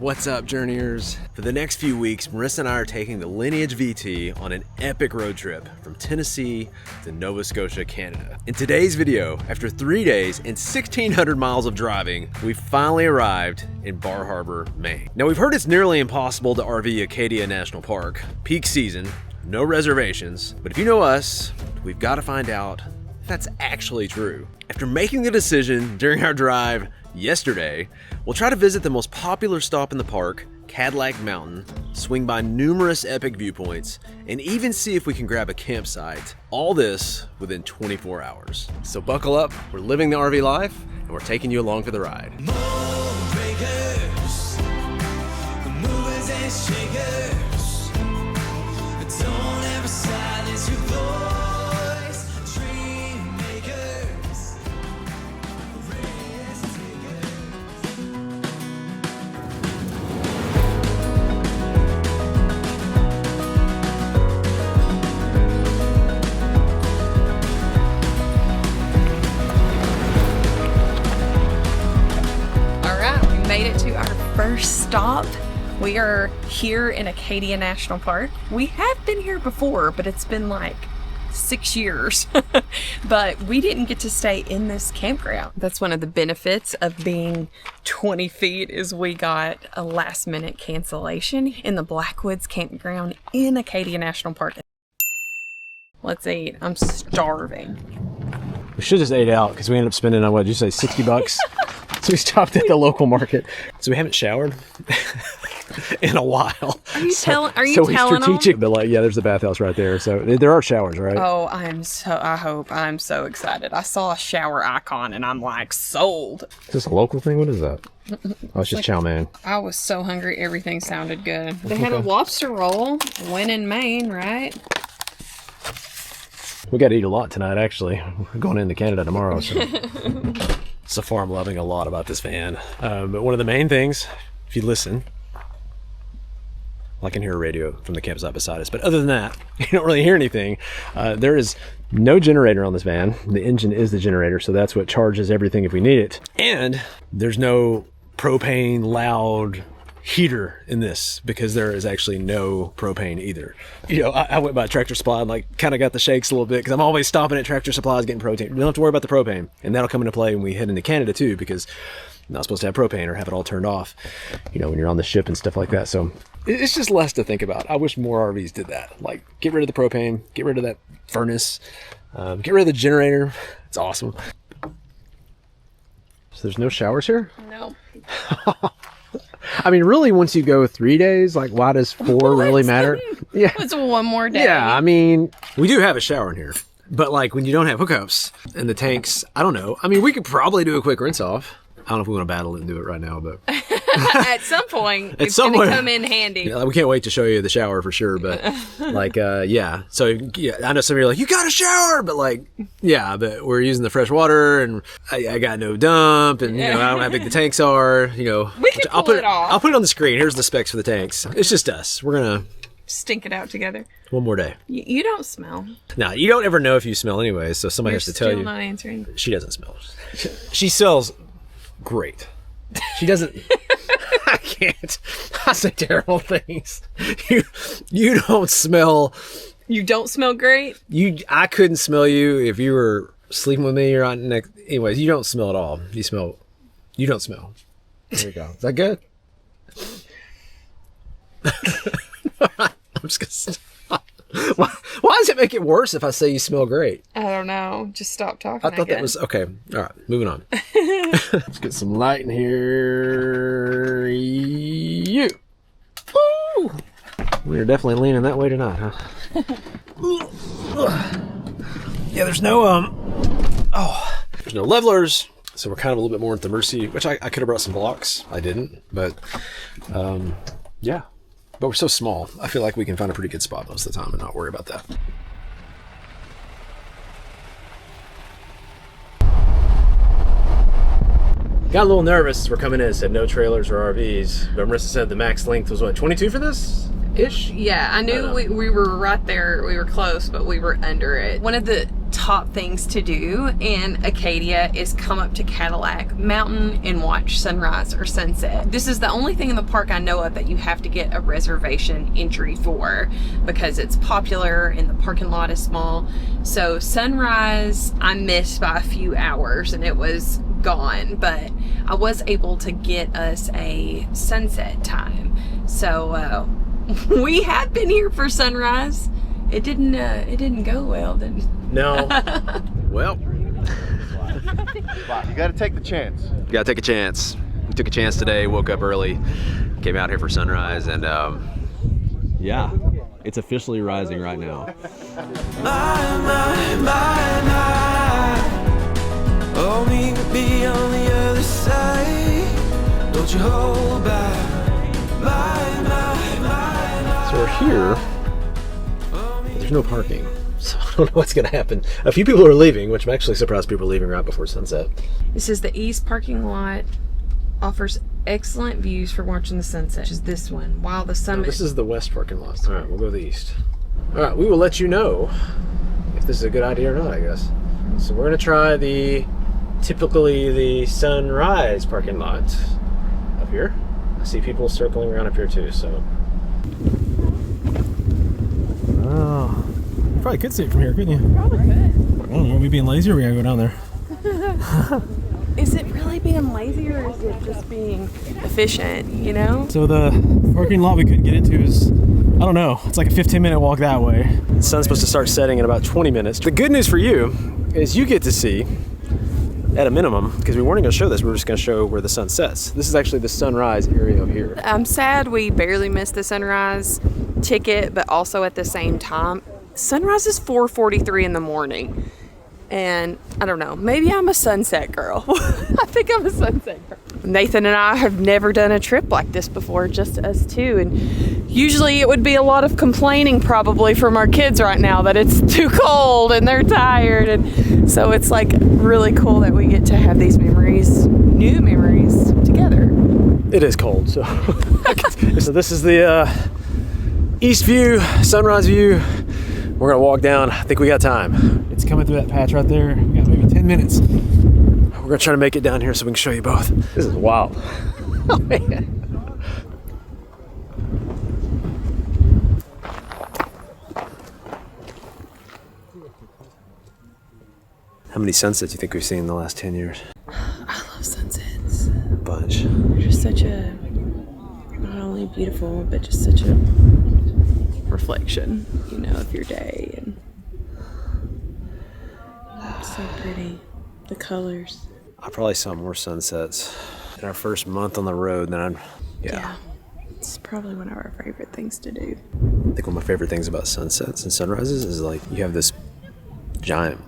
What's up, Journeyers? For the next few weeks, Marissa and I are taking the Lineage VT on an epic road trip from Tennessee to Nova Scotia, Canada. In today's video, after 3 days and 1,600 miles of driving, we finally arrived in Bar Harbor, Maine. Now, we've heard it's nearly impossible to RV Acadia National Park, peak season, no reservations, but if you know us, we've got to find out if that's actually true. After making the decision during our drive yesterday, we'll try to visit the most popular stop in the park, Cadillac Mountain, swing by numerous epic viewpoints, and even see if we can grab a campsite. All this within 24 hours. So buckle up, we're living the RV life, and we're taking you along for the ride. Breakers, the movers and shakers, don't ever silence your voice, dream makers, risk takers. All right, we made it to our first stop. We are here in Acadia National Park. We have been here before, but it's been like 6 years. But we didn't get to stay in this campground. That's one of the benefits of being 20 feet is we got a last minute cancellation in the Blackwoods campground in Acadia National Park. Let's eat. I'm starving. We should just ate out because we ended up spending on, what did you say, 60 bucks? So we stopped at the local market. So we haven't showered in a while. Are you telling? Are you so telling we strategic, them? but like, yeah, there's the bathhouse right there. So there are showers, right? Oh, I'm so excited. I saw a shower icon and I'm like sold. Is this a local thing? What is that? Oh, it's just chow mein. I was so hungry. Everything sounded good. They had a lobster roll. When in Maine, right? We got to eat a lot tonight, actually. We're going into Canada tomorrow. So far, I'm loving a lot about this van. But one of the main things, if you listen, I can hear a radio from the campsite beside us. But other than that, you don't really hear anything. There is no generator on this van. The engine is the generator, so that's what charges everything if we need it. And there's no propane loud heater in this because there is actually no propane either. You know, I went by Tractor Supply and like kind of got the shakes a little bit because I'm always stopping at Tractor Supplies getting propane. You don't have to worry about the propane, and that'll come into play when we head into Canada too, because you're not supposed to have propane or have it all turned off, you know, when you're on the ship and stuff like that. So it's just less to think about. I wish more RVs did that. Like, get rid of the propane, get rid of that furnace, get rid of the generator. It's awesome. So there's no showers here? No. I mean, really, once you go 3 days, like, why does 4 really matter? Yeah. It's one more day. Yeah, I mean, we do have a shower in here. But, like, when you don't have hookups and the tanks, I don't know. I mean, we could probably do a quick rinse off. I don't know if we want to battle it and do it right now, but... At some point, it's going to come in handy. Yeah, we can't wait to show you the shower for sure, but, like, yeah. So, yeah, I know some of you are like, you got a shower! But, like, yeah, but we're using the fresh water, and I got no dump, and, you know, I don't know how big the tanks are, you know. We can pull it off. I'll put it on the screen. Here's the specs for the tanks. It's just us. We're going to... Stink it out together. One more day. You don't smell. No, you don't ever know if you smell anyway, so somebody has to tell you. You're still not answering. She doesn't smell. She smells great. She doesn't... I can't. I say terrible things. You don't smell... You don't smell great? I couldn't smell you if you were sleeping with me or on next... Anyways, you don't smell at all. You don't smell. There you go. Is that good? I'm just gonna stop. Why does it make it worse if I say you smell great? I don't know. Just stop talking. I thought that was okay. All right, moving on. Let's get some light in here. You. Woo! We're definitely leaning that way tonight, huh? Yeah, there's no there's no levelers, so we're kind of a little bit more at the mercy. Which I could have brought some blocks. I didn't, but yeah. But we're so small, I feel like we can find a pretty good spot most of the time and not worry about that. Got a little nervous. We're coming in, said no trailers or RVs. But Marissa said the max length was what, 22 for this? Ish? Yeah, I knew we were right there. We were close, but we were under it. One of the top things to do in Acadia is come up to Cadillac Mountain and watch sunrise or sunset. This is the only thing in the park I know of that you have to get a reservation entry for because it's popular and the parking lot is small. So sunrise I missed by a few hours and it was gone, but I was able to get us a sunset time. So we had been here for sunrise. It didn't go well, did it? No. Well, You gotta take the chance. you gotta take a chance. We took a chance today, woke up early, came out here for sunrise, and yeah, it's officially rising right now. My, oh, me to be on the other side. Don't you hold back. So we're here. There's no parking, so I don't know what's gonna happen. A few people are leaving, which I'm actually surprised people are leaving right before sunset. This is the east parking lot. Offers excellent views for watching the sunset, which is this one. While the No, summit... this is the west parking lot. All right, we'll go the east. All right, we will let you know if this is a good idea or not, I guess. So we're gonna try typically the sunrise parking lot up here. I see people circling around up here too, so. Oh, you probably could see it from here, couldn't you? Probably could. I don't know, are we being lazy or are we gonna go down there? Is it really being lazy or is it just being efficient, you know? So the parking lot we couldn't get into is, I don't know, it's like a 15-minute walk that way. The sun's supposed to start setting in about 20 minutes. The good news for you is you get to see, at a minimum, because we weren't going to show this, we were just going to show where the sun sets. This is actually the sunrise area over here. I'm sad we barely missed the sunrise ticket, but also at the same time, sunrise is 4:43 in the morning. And I don't know, maybe I'm a sunset girl. I think I'm a sunset girl. Nathan and I have never done a trip like this before, just us two. And usually it would be a lot of complaining probably from our kids right now that it's too cold and they're tired. And so it's like really cool that we get to have these memories, new memories together. It is cold, so. So this is the east view, sunrise view. We're gonna walk down. I think we got time. It's coming through that patch right there. We got maybe 10 minutes. We're gonna try to make it down here so we can show you both. This is wild. Oh, man. How many sunsets do you think we've seen in the last 10 years? I love sunsets. A bunch. They're just such a, not only beautiful, but just such a reflection, you know, of your day. And it's so pretty. The colors. I probably saw more sunsets in our first month on the road than I'm, yeah. It's probably one of our favorite things to do. I think one of my favorite things about sunsets and sunrises is like you have this giant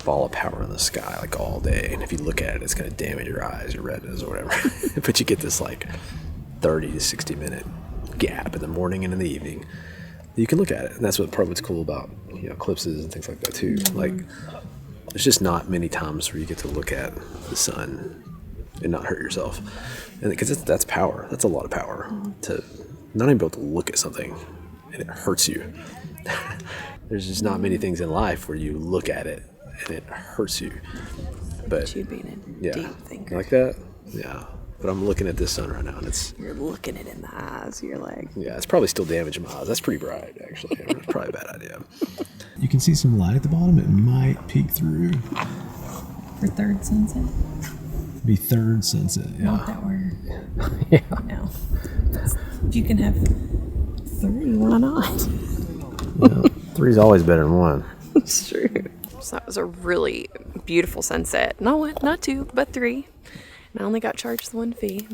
ball of power in the sky like all day, and if you look at it, it's going to damage your eyes, your retinas, or whatever. But you get this like 30 to 60 minute gap in the morning and in the evening. You can look at it, and that's part of what's cool about, you know, eclipses and things like that too. Like, there's just not many times where you get to look at the sun and not hurt yourself, and because that's power. That's a lot of power to not even be able to look at something and it hurts you. There's just not many things in life where you look at it and it hurts you. But You being a yeah, deep thinker. like that, yeah. But I'm looking at this sun right now, and it's, You're looking it in the eyes. You're like, yeah, it's probably still damaging my eyes. That's pretty bright, actually. It's probably a bad idea. You can see some light at the bottom. It might peek through. for third sunset. Be third sunset. Yeah. Not that we're, Yeah. no. If you can have three, why not? Yeah. Three's always better than one. It's true. So that was a really beautiful sunset. Not one, not two, but three. And I only got charged the one fee.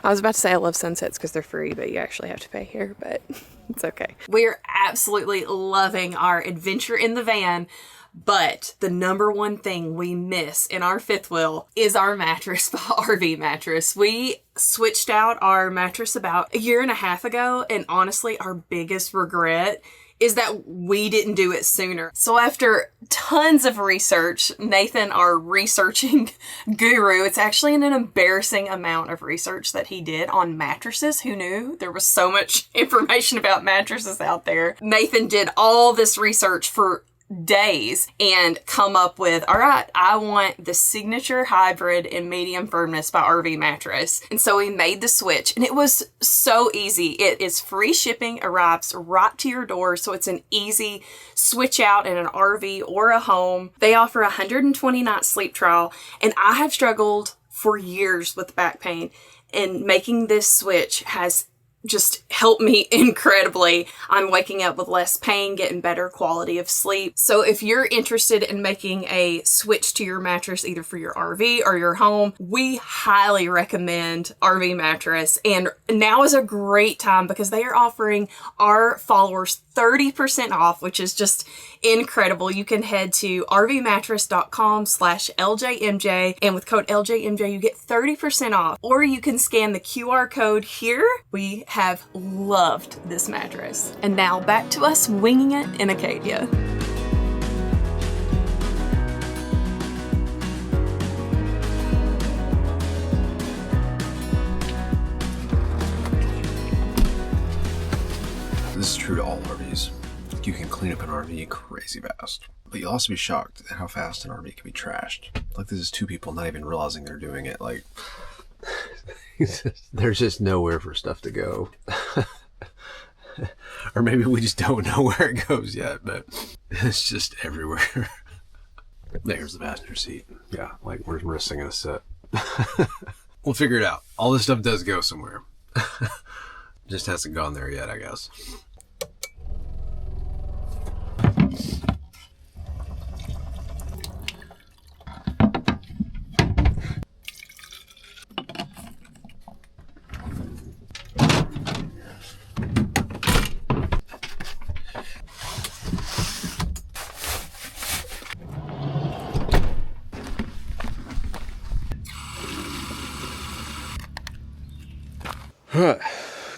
I was about to say I love sunsets because they're free, but you actually have to pay here, but it's okay. We're absolutely loving our adventure in the van, but the number one thing we miss in our fifth wheel is our mattress, the RV mattress. We switched out our mattress about a year and a half ago, and honestly, our biggest regret is that we didn't do it sooner. So after tons of research, Nathan, our researching guru, it's actually an embarrassing amount of research that he did on mattresses. Who knew there was so much information about mattresses out there? Nathan did all this research for days and come up with, all right, I want the signature hybrid in medium firmness by RV Mattress. And so we made the switch, and it was so easy. It is free shipping, arrives right to your door. So it's an easy switch out in an RV or a home. They offer a 120-night sleep trial, and I have struggled for years with back pain, and making this switch has just helped me incredibly. I'm waking up with less pain, getting better quality of sleep. So if you're interested in making a switch to your mattress, either for your RV or your home, we highly recommend RV Mattress. And now is a great time because they are offering our followers 30% off, which is just incredible. You can head to rvmattress.com/LJMJ, and with code LJMJ, you get 30% off, or you can scan the QR code here. We have loved this mattress. And now back to us winging it in Acadia. This is true to all RVs. You can clean up an RV crazy fast, but you'll also be shocked at how fast an RV can be trashed. Like, this is two people not even realizing they're doing it. Like, there's just nowhere for stuff to go. Or maybe we just don't know where it goes yet, but it's just everywhere. There's the passenger seat. Yeah, like, where's Marissa gonna sit? We'll figure it out. All this stuff does go somewhere. Just hasn't gone there yet, I guess.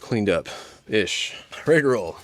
Cleaned up ish, ready to roll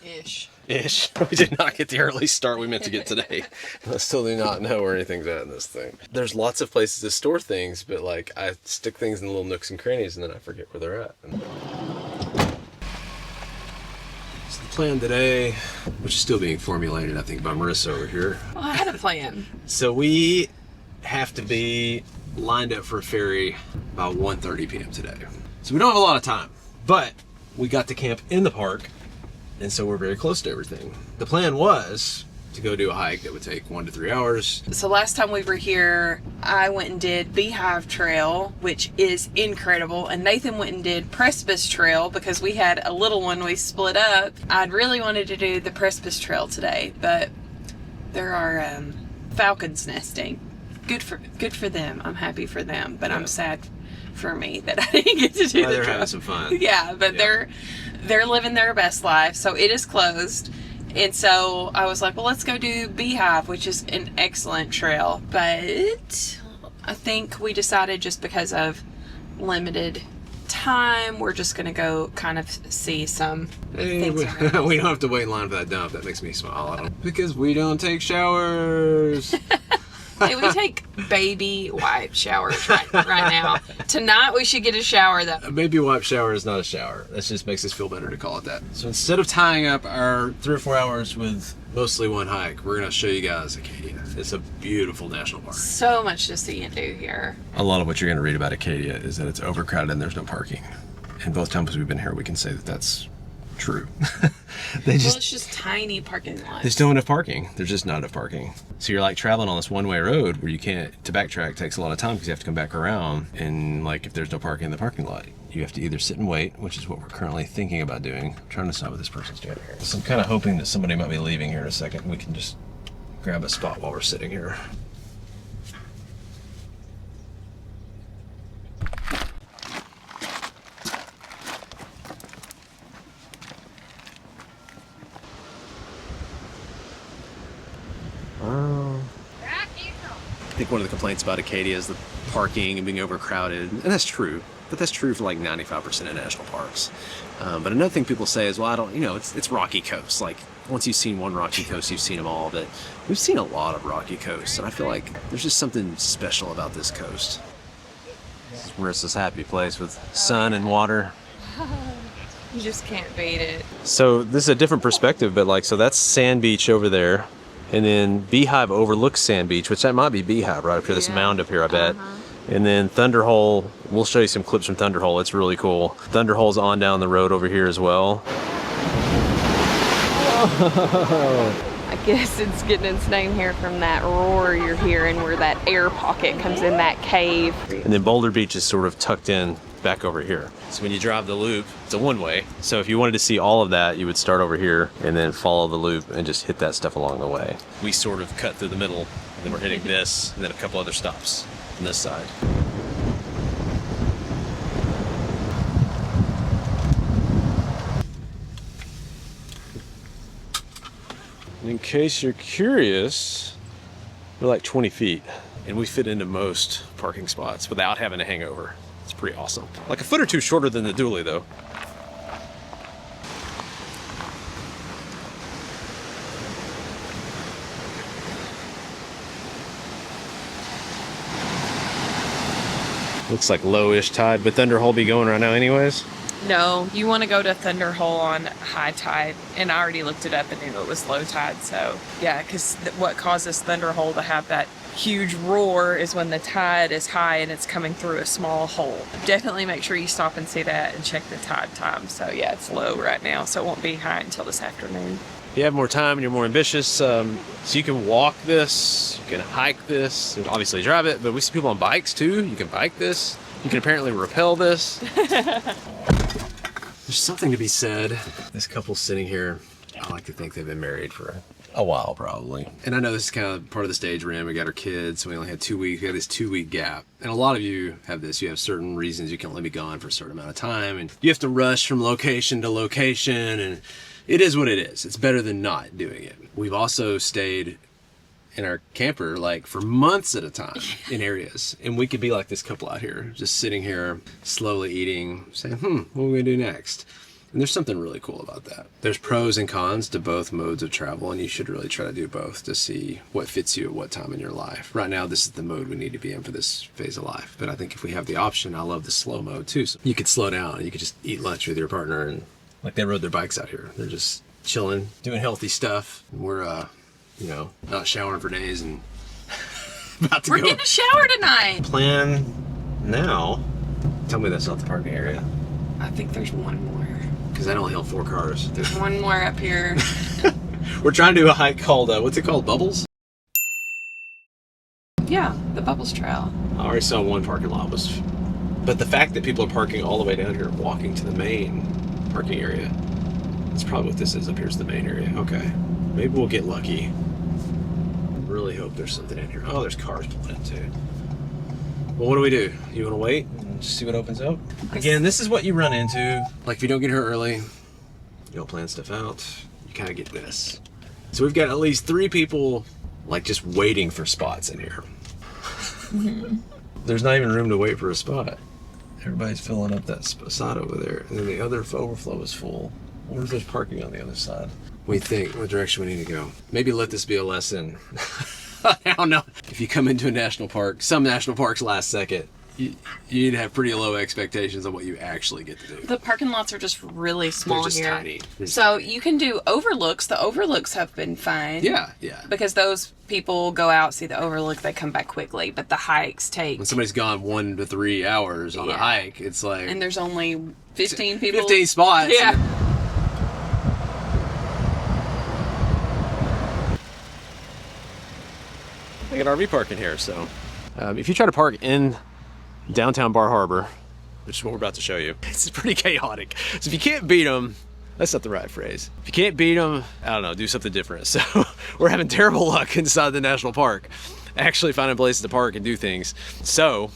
ish. We did not get the early start we meant to get today. I still do not know where anything's at in this thing. There's lots of places to store things, but like, I stick things in little nooks and crannies and then I forget where they're at. So the plan today, which is still being formulated, I think, by Marissa over here. Well, I had a plan. So we have to be lined up for a ferry by 1:30 p.m. today. So we don't have a lot of time, but we got to camp in the park, and so we're very close to everything. The plan was to go do a hike that would take 1 to 3 hours. So last time we were here, I went and did Beehive Trail, which is incredible, and Nathan went and did Precipice Trail because we had a little one we split up. I'd really wanted to do the Precipice Trail today, but there are falcons nesting. Good for them. I'm happy for them, but yeah. I'm sad for me that I didn't get to do the they're trail. having some fun. Yeah, but yeah. They're living their best life, so it is closed. And so I was like, well, let's go do Beehive, which is an excellent trail. But I think we decided, just because of limited time, we're just going to go kind of see some things. We don't have to wait in line for that dump. That makes me smile. Because we don't take showers. Hey, we take baby wipe showers right now. Tonight we should get a shower though. A baby wipe shower is not a shower. That just makes us feel better to call it that. So instead of tying up our 3 or 4 hours with mostly one hike, we're going to show you guys Acadia. It's a beautiful national park. So much to see and do here. A lot of what you're going to read about Acadia is that it's overcrowded and there's no parking. And both times we've been here, we can say that that's true. It's just tiny parking lots. There's no enough parking. There's just not enough parking. So you're like traveling on this one-way road where you can't, to backtrack takes a lot of time because you have to come back around. And like, if there's no parking in the parking lot, you have to either sit and wait, which is what we're currently thinking about doing. I'm trying to decide what this person's doing here. So I'm kind of hoping that somebody might be leaving here in a second. We can just grab a spot while we're sitting here. I think one of the complaints about Acadia is the parking and being overcrowded, and that's true, but that's true for like 95% of national parks. But another thing people say is, well, it's rocky coast. Like, once you've seen one rocky coast, you've seen them all, but we've seen a lot of rocky coasts, and I feel like there's just something special about this coast. This is Marissa's happy place with sun and water. You just can't beat it. So this is a different perspective, but like, so that's Sand Beach over there. And then Beehive overlooks Sand Beach, which that might be Beehive right up here, this mound up here, I bet. And then Thunderhole, we'll show you some clips from Thunderhole. It's really cool. Thunderhole's on down the road over here as well. I guess it's getting its name here from that roar you're hearing where that air pocket comes in that cave. And then Boulder Beach is sort of tucked in back over here. So when you drive the loop, it's a one-way. So if you wanted to see all of that, you would start over here and then follow the loop and just hit that stuff along the way. We sort of cut through the middle, and then we're hitting this, and then a couple other stops on this side. In case you're curious, we're like 20 feet, and we fit into most parking spots without having a hangover. It's pretty awesome. Like a foot or two shorter than the dually though. Looks like lowish tide, but Thunderhole be going right now anyways. No, you want to go to Thunderhole on high tide, and I already looked it up and knew it was low tide. So yeah, because what causes Thunderhole to have that huge roar is when the tide is high and it's coming through a small hole. Definitely make sure you stop and see that and check the tide time. So yeah, it's low right now, so it won't be high until this afternoon. If you have more time and you're more ambitious, so you can walk this, you can hike this, and obviously drive it, but we see people on bikes too. You can bike this. You can apparently rappel this. There's something to be said. This couple sitting here, I like to think they've been married for a while probably. And I know this is kind of part of the stage we're in. We got our kids, so we only had 2 weeks. We had this 2-week gap. And a lot of you have this. You have certain reasons you can only be gone for a certain amount of time. And you have to rush from location to location. And it is what it is. It's better than not doing it. We've also stayed in our camper like for months at a time in areas, and we could be like this couple out here just sitting here slowly eating, saying what are we gonna do next? And there's something really cool about that. There's pros and cons to both modes of travel, and you should really try to do both to see what fits you at what time in your life. Right now this is the mode we need to be in for this phase of life, but I think if we have the option, I love the slow mode too. So you could slow down, you could just eat lunch with your partner, and like they rode their bikes out here, they're just chilling, doing healthy stuff. We're you know, not showering for days and about to We're getting a shower tonight. Plan now. Tell me that's not the parking area. I think there's one more. Because that only held 4 cars. There's one more up here. We're trying to do a hike called, what's it called, Bubbles? Yeah, the Bubbles Trail. I already saw one parking lot but the fact that people are parking all the way down here, walking to the main parking area, that's probably what this is. Up here's the main area. Okay. Maybe we'll get lucky. Really hope there's something in here. Oh, there's cars pulling in too. Well, what do we do? You want to wait and just see what opens up? Again, this is what you run into. Like if you don't get here early, you don't plan stuff out, you kind of get this. So we've got at least 3 people like just waiting for spots in here. There's not even room to wait for a spot. Everybody's filling up that spot over there, and then the other overflow is full. I wonder if there's parking on the other side. We think what direction we need to go. Maybe let this be a lesson. I don't know. If you come into a national park, some national parks last second, you need to have pretty low expectations on what you actually get to do. The parking lots are just really small. They're just here. tiny. So you can do overlooks. The overlooks have been fine. Yeah. Because those people go out, see the overlook, they come back quickly. But the hikes take... When somebody's gone 1 to 3 hours on a hike, it's like... And there's only 15 people. 15 spots. Yeah. I got RV parking here, so if you try to park in downtown Bar Harbor, which is what we're about to show you, it's pretty chaotic. So if you can't beat them, that's not the right phrase. If you can't beat them, I don't know, do something different. So we're having terrible luck inside the national park, actually finding places to park and do things. So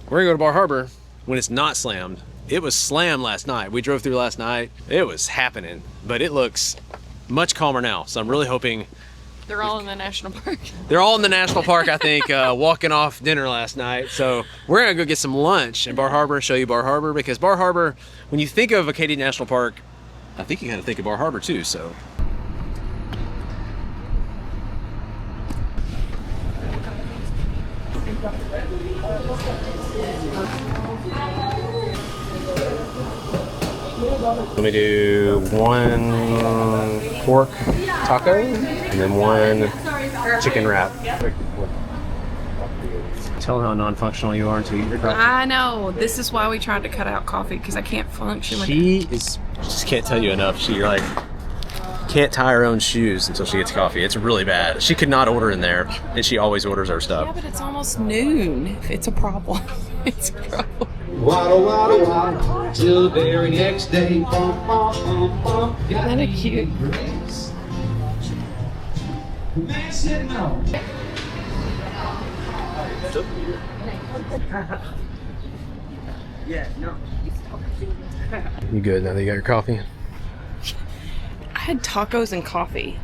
we're gonna go to Bar Harbor when it's not slammed. It was slammed last night. We drove through last night. It was happening, but it looks much calmer now. So I'm really hoping. They're all in the national park. They're all in the national park, I think, walking off dinner last night. So we're gonna go get some lunch in Bar Harbor, show you Bar Harbor, because Bar Harbor, when you think of Acadia National Park, I think you gotta think of Bar Harbor too, so. Let me do 1 pork taco and then 1 chicken wrap. Tell how non-functional you are until you eat your coffee. I know. This is why we tried to cut out coffee, because I can't function with it. She just can't tell you enough. She like can't tie her own shoes until she gets coffee. It's really bad. She could not order in there, and she always orders our Yeah, stuff. but it's almost noon. It's a problem. It's a problem. Waddle, waddle, waddle, till the very next day. Bum, bum, bum, bum. Isn't that cute? Man said no. You good now that you got your coffee? I had tacos and coffee,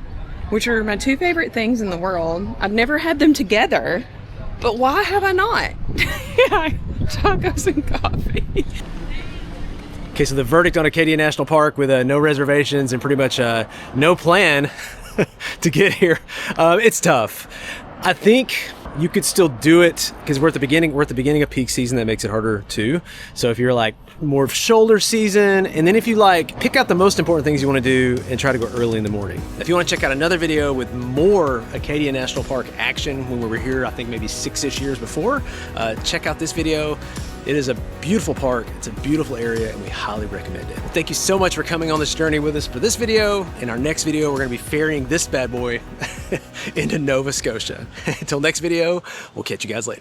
which are my 2 favorite things in the world. I've never had them together, but why have I not? Yeah, tacos and coffee. Okay, so the verdict on Acadia National Park with no reservations and pretty much no plan to get here. It's tough. I think you could still do it because we're at the beginning of peak season. That makes it harder too. So if you're like more of shoulder season, and then if you like pick out the most important things you want to do and try to go early in the morning. If you want to check out another video with more Acadia National Park action when we were here, I think maybe 6-ish years before, check out this video. It is a beautiful park, it's a beautiful area, and we highly recommend it. Well, thank you so much for coming on this journey with us for this video. In our next video, we're gonna be ferrying this bad boy into Nova Scotia. Until next video, we'll catch you guys later.